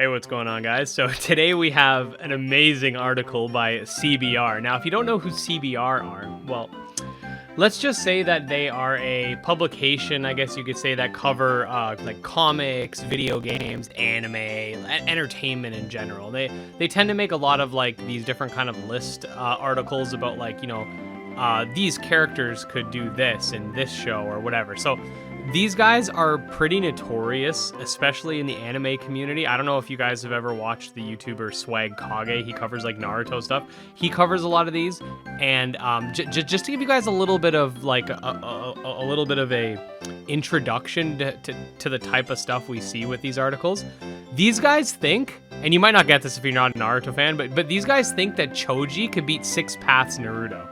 Hey, what's going on, guys? So today we have an amazing article by CBR. Now, if you don't know who CBR are, well, let's just say that they are a publication, I guess you could say, that cover like comics, video games, anime, entertainment in general. They tend to make a lot of like these different kind of list articles about like, you know, these characters could do this in this show or whatever. So these guys are pretty notorious, especially in the anime community. I don't know if you guys have ever watched the YouTuber Swag Kage. He covers like Naruto stuff. He covers a lot of these, and just to give you guys a little bit of like a little bit of a introduction to the type of stuff we see with these articles. These guys think, and you might not get this if you're not a Naruto fan, but these guys think that Choji could beat Six Paths Naruto.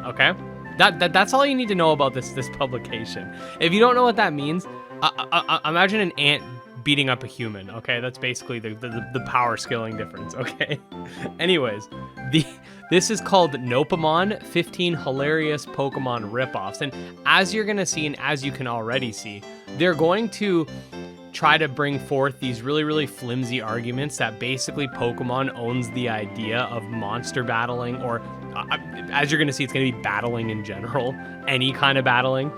Okay. That's all you need to know about this publication. If you don't know what that means, imagine an ant beating up a human. Okay, that's basically the power scaling difference. Okay. Anyways, this is called Nopémon 15 Hilarious Pokemon Ripoffs, and as you're gonna see, and as you can already see, they're going to try to bring forth these really flimsy arguments that basically Pokemon owns the idea of monster battling, or as you're going to see, it's going to be battling in general, any kind of battling.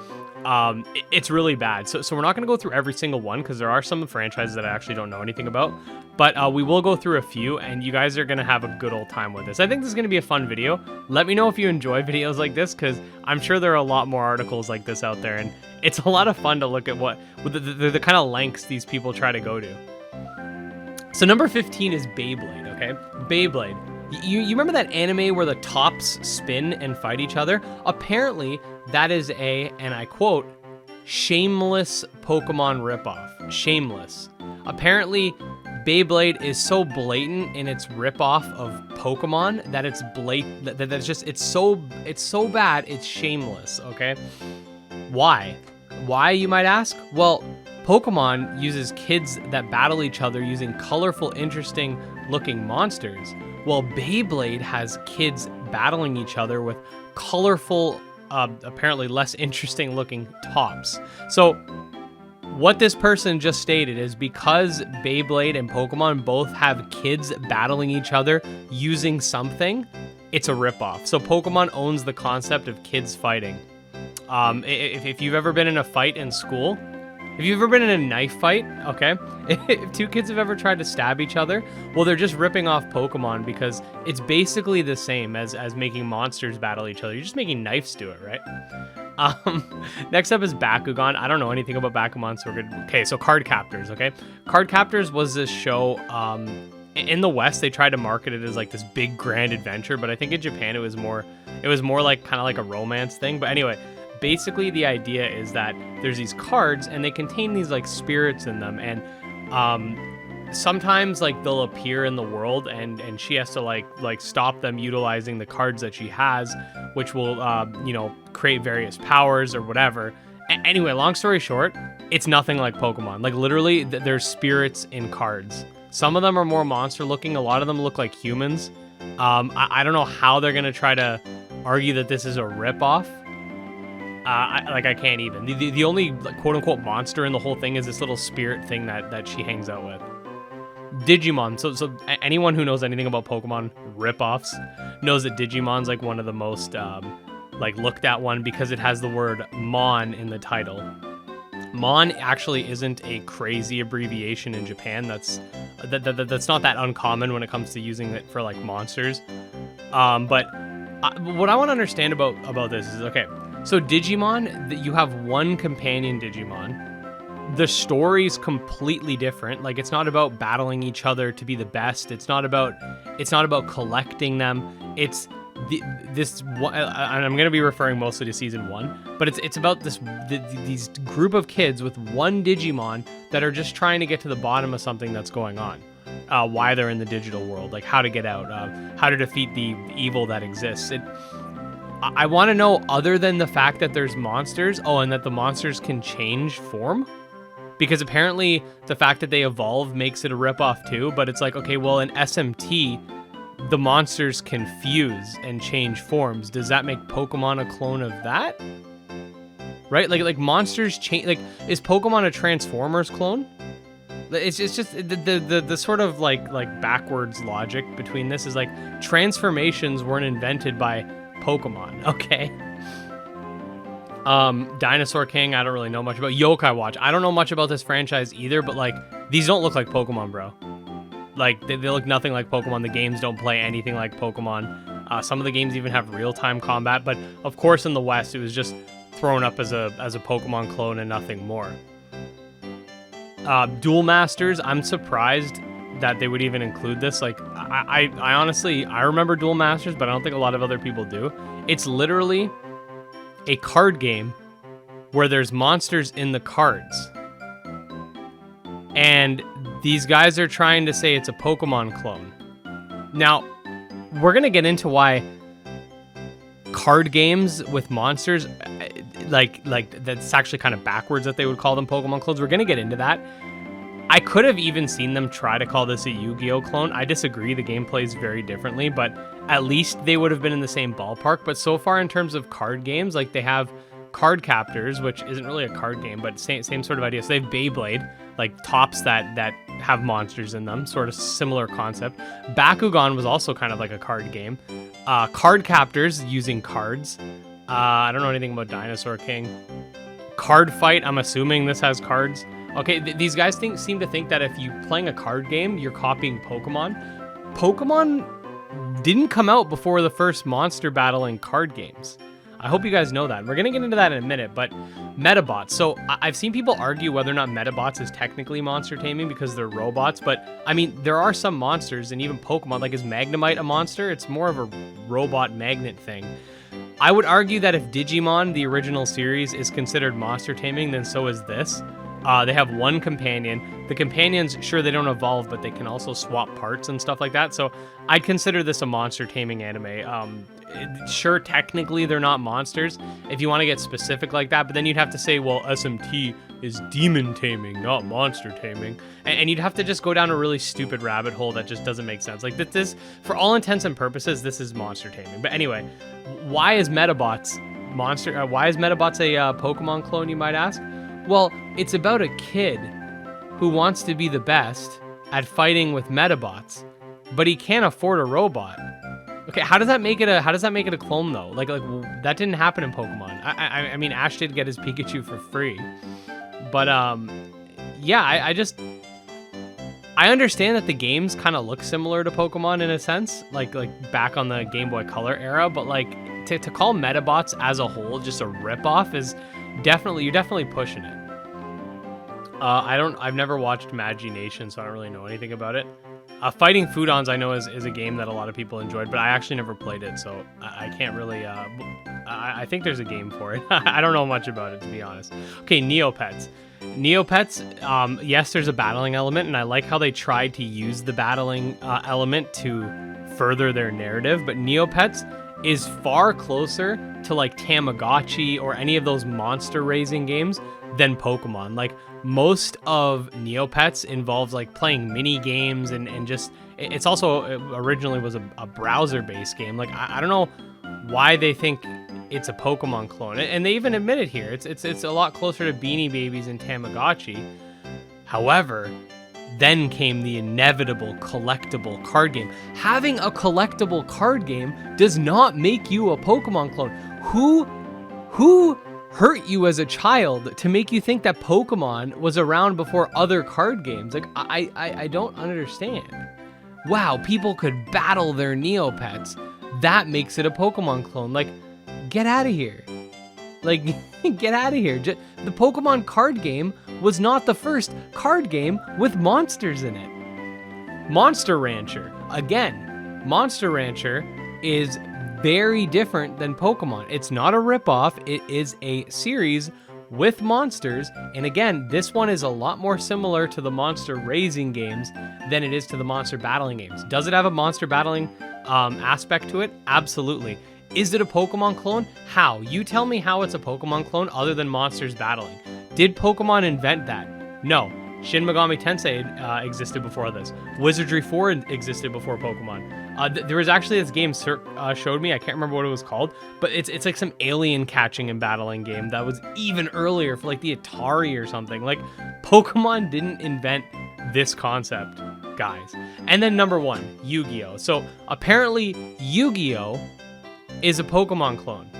It's really bad. So we're not going to go through every single one because there are some franchises that I actually don't know anything about, but we will go through a few, and you guys are going to have a good old time with this. I think this is going to be a fun video. Let me know if you enjoy videos like this, because I'm sure there are a lot more articles like this out there, and it's a lot of fun to look at what the kind of lengths these people try to go to. So number 15 is Beyblade, okay? Beyblade. You remember that anime where the tops spin and fight each other? Apparently, that is and I quote, shameless Pokemon ripoff. Shameless. Apparently, Beyblade is so blatant in its ripoff of Pokemon that it's blatant. That's just it's so bad. It's shameless. Okay. Why? Why, you might ask? Well, Pokemon uses kids that battle each other using colorful, interesting looking monsters. Well, Beyblade has kids battling each other with colorful, apparently less interesting looking tops. So what this person just stated is because Beyblade and Pokemon both have kids battling each other using something, it's a ripoff. So Pokemon owns the concept of kids fighting. If you've ever been in a fight in school, if you've ever been in a knife fight, okay, if two kids have ever tried to stab each other, well, they're just ripping off Pokemon because it's basically the same as making monsters battle each other. You're just making knives do it, right? Next up is Bakugan. I don't know anything about Bakugan, so we're good. Okay, so Card Captors, okay? Card Captors was this show, in the West, they tried to market it as like this big grand adventure, but I think in Japan it was more like kind of like a romance thing. But anyway, basically the idea is that there's these cards and they contain these like spirits in them, and sometimes like they'll appear in the world and she has to like stop them utilizing the cards that she has, which will you know, create various powers or whatever. Anyway, long story short, it's nothing like Pokemon. Like literally there's spirits in cards. Some of them are more monster looking, a lot of them look like humans. I don't know how they're gonna try to argue that this is a ripoff. I can't even. The only like, quote-unquote monster in the whole thing is this little spirit thing that she hangs out with. Digimon. So anyone who knows anything about Pokemon ripoffs knows that Digimon's like one of the most like looked at one because it has the word Mon in the title. Mon actually isn't a crazy abbreviation in Japan. That's not that uncommon when it comes to using it for like monsters. But what I want to understand about this is, okay, so Digimon, you have one companion Digimon. The story's completely different. Like, it's not about battling each other to be the best. It's not about collecting them. It's I'm going to be referring mostly to season 1, but it's about these group of kids with one Digimon that are just trying to get to the bottom of something that's going on. Why they're in the digital world, like how to get out, how to defeat the evil that exists. I want to know, other than the fact that there's monsters, and that the monsters can change form, because apparently the fact that they evolve makes it a ripoff too. But it's like, okay, well, in SMT, the monsters can fuse and change forms. Does that make Pokemon a clone of that? Right? Like monsters change. Like, is Pokemon a Transformers clone? It's just the sort of like backwards logic between this is like transformations weren't invented by Pokemon, okay? Dinosaur King, I don't really know much about. Yokai Watch, I don't know much about this franchise either, but like these don't look like Pokemon, bro. Like they look nothing like Pokemon. The games don't play anything like Pokemon. Some of the games even have real-time combat, but of course in the West it was just thrown up as a Pokemon clone and nothing more. Duel Masters, I'm surprised that they would even include this. Like, I honestly, I remember Duel Masters, but I don't think a lot of other people do. It's literally a card game where there's monsters in the cards. And these guys are trying to say it's a Pokemon clone. Now, we're going to get into why card games with monsters, like that's actually kind of backwards that they would call them Pokemon clones. We're going to get into that. I could have even seen them try to call this a Yu-Gi-Oh clone. I disagree. The game plays very differently, but at least they would have been in the same ballpark. But so far in terms of card games, like they have Card Captors, which isn't really a card game, but same sort of idea. So they have Beyblade, like tops that have monsters in them, sort of similar concept. Bakugan was also kind of like a card game. Card Captors using cards. I don't know anything about Dinosaur King. Card Fight, I'm assuming this has cards. Okay, these guys seem to think that if you're playing a card game, you're copying Pokemon. Pokemon didn't come out before the first monster battling card games. I hope you guys know that. We're going to get into that in a minute, but metabots. So I've seen people argue whether or not metabots is technically monster taming because they're robots, but I mean, there are some monsters, and even Pokemon, like is Magnemite a monster? It's more of a robot magnet thing. I would argue that if Digimon, the original series, is considered monster taming, then so is this. They have one companion. The companions, sure, they don't evolve, but they can also swap parts and stuff like that. So I'd consider this a monster taming anime. Sure, technically they're not monsters if you want to get specific like that, but then you'd have to say, well, SMT is demon taming, not monster taming. And you'd have to just go down a really stupid rabbit hole that just doesn't make sense. Like this, for all intents and purposes, this is monster taming. But anyway, why is Metabots why is Metabots a Pokemon clone, you might ask? Well, it's about a kid who wants to be the best at fighting with Metabots, but he can't afford a robot. Okay, how does that make it a clone though? Like that didn't happen in Pokemon. I mean, Ash did get his Pikachu for free, but yeah, I understand that the games kind of look similar to Pokemon in a sense, like back on the Game Boy Color era, but like to call Metabots as a whole just a ripoff is you're definitely pushing it. I've never watched Magination, so I don't really know anything about it. Fighting Foodons I know is a game that a lot of people enjoyed, but I actually never played it, so I can't really, I think there's a game for it. I don't know much about it, to be honest. Okay, Neopets. Neopets, yes, there's a battling element, and I like how they tried to use the battling element to further their narrative, but Neopets is far closer to like Tamagotchi or any of those monster raising games than Pokemon. Like most of Neopets involves like playing mini games and just it's also originally was a browser based game. Like I don't know why they think it's a Pokemon clone, and they even admit it here. It's a lot closer to Beanie Babies and Tamagotchi. However, then came the inevitable collectible card game. Having a collectible card game does not make you a Pokemon clone. Who hurt you as a child to make you think that Pokemon was around before other card games? Like, I don't understand. Wow, people could battle their Neopets. That makes it a Pokemon clone. Like, get out of here. Like, get out of here. The Pokemon card game was not the first card game with monsters in it. Monster Rancher. Again, Monster Rancher is very different than Pokemon. It's not a ripoff. It is a series with monsters. And again, this one is a lot more similar to the monster raising games than it is to the monster battling games. Does it have a monster battling aspect to it? Absolutely. Is it a Pokemon clone? How? You tell me how it's a Pokemon clone other than monsters battling. Did Pokemon invent that? No. Shin Megami Tensei existed before this. Wizardry 4 existed before Pokemon. There was actually this game showed me, I can't remember what it was called, but it's like some alien catching and battling game that was even earlier for like the Atari or something. Like Pokemon didn't invent this concept, guys. And then number 1, Yu-Gi-Oh. So apparently Yu-Gi-Oh is a Pokemon clone.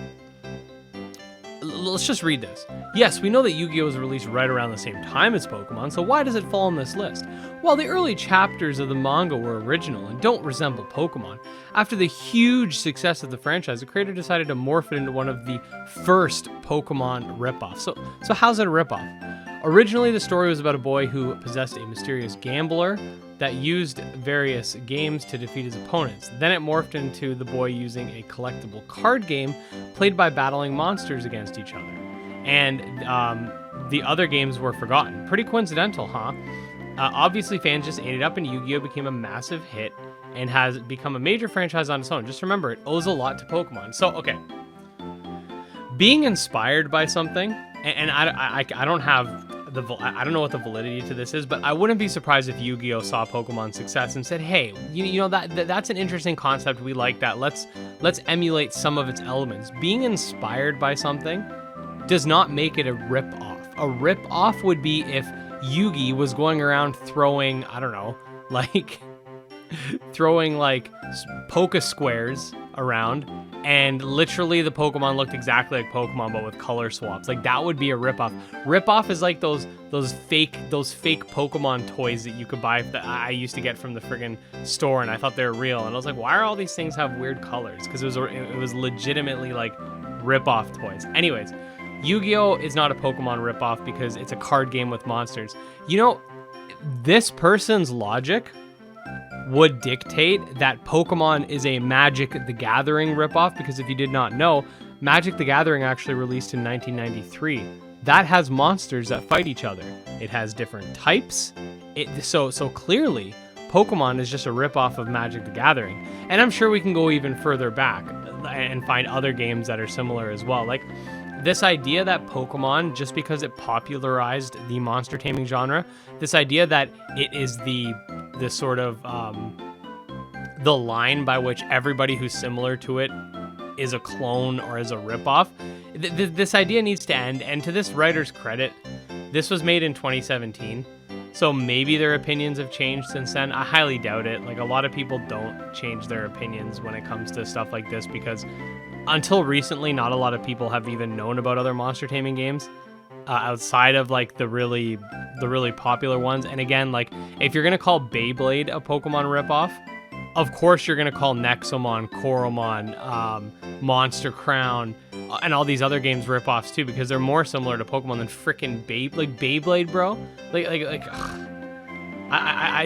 Let's just read this. Yes, we know that Yu-Gi-Oh was released right around the same time as Pokemon, so why does it fall on this list? Well, the early chapters of the manga were original and don't resemble Pokemon. After the huge success of the franchise, the creator decided to morph it into one of the first Pokemon ripoffs. So how's it a ripoff? Originally, the story was about a boy who possessed a mysterious gambler that used various games to defeat his opponents. Then it morphed into the boy using a collectible card game played by battling monsters against each other. And the other games were forgotten. Pretty coincidental, huh? Obviously, fans just ate it up, and Yu-Gi-Oh became a massive hit and has become a major franchise on its own. Just remember, it owes a lot to Pokemon. So, okay. Being inspired by something, and I don't have I don't know what the validity to this is, but I wouldn't be surprised if Yu-Gi-Oh saw Pokemon's success and said, "Hey, you know that's an interesting concept. We like that. Let's emulate some of its elements." Being inspired by something does not make it a rip-off. A rip-off would be if Yugi was going around throwing, I don't know, like throwing like Poke Squares around, and literally the Pokemon looked exactly like Pokemon but with color swaps. Like, that would be a ripoff. Ripoff is like those fake Pokemon toys that you could buy that I used to get from the friggin' store, and I thought they were real, and I was like, why are all these things have weird colors? Because it was legitimately like ripoff toys. Anyways, Yu-Gi-Oh is not a Pokemon ripoff because it's a card game with monsters. You know, this person's logic would dictate that Pokemon is a Magic the Gathering ripoff, because if you did not know, Magic the Gathering actually released in 1993. That has monsters that fight each other. It has different types. So clearly, Pokemon is just a ripoff of Magic the Gathering. And I'm sure we can go even further back and find other games that are similar as well. Like, this idea that Pokemon, just because it popularized the monster taming genre, this idea that it is the sort of the line by which everybody who's similar to it is a clone or is a ripoff, this idea needs to end. And to this writer's credit, this was made in 2017, so maybe their opinions have changed since then. I highly doubt it. Like, a lot of people don't change their opinions when it comes to stuff like this, because until recently, not a lot of people have even known about other monster taming games outside of like the really popular ones. And again, like, if you're gonna call Beyblade a Pokemon ripoff, of course you're gonna call Nexomon, Coromon, Monster Crown, and all these other games ripoffs too, because they're more similar to Pokemon than frickin' Beyblade, bro.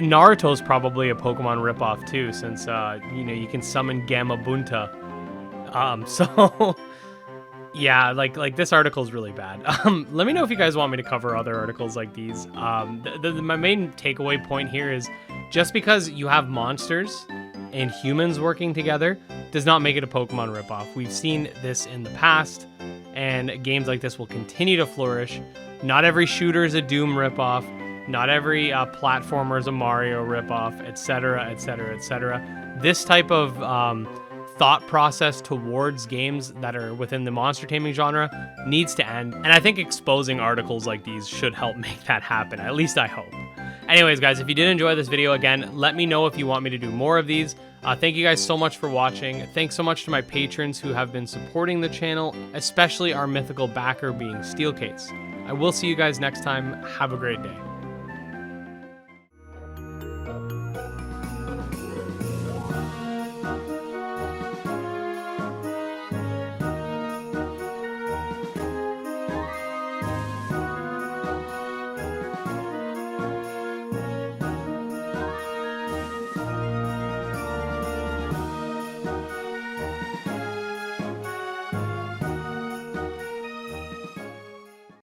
Naruto's probably a Pokemon ripoff too, since you can summon Gamabunta. So yeah, like this article is really bad. Let me know if you guys want me to cover other articles like these. My main takeaway point here is, just because you have monsters and humans working together does not make it a Pokemon ripoff. We've seen this in the past, and games like this will continue to flourish. Not every shooter is a Doom ripoff. Not every platformer is a Mario ripoff, etc., etc., etc. This type of thought process towards games that are within the monster taming genre needs to end, and I think exposing articles like these should help make that happen. At least I hope. Anyways, guys, if you did enjoy this video, again, let me know if you want me to do more of these. Thank you guys so much for watching. Thanks so much to my patrons who have been supporting the channel, especially our mythical backer being StealCase. I will see you guys next time. Have a great day.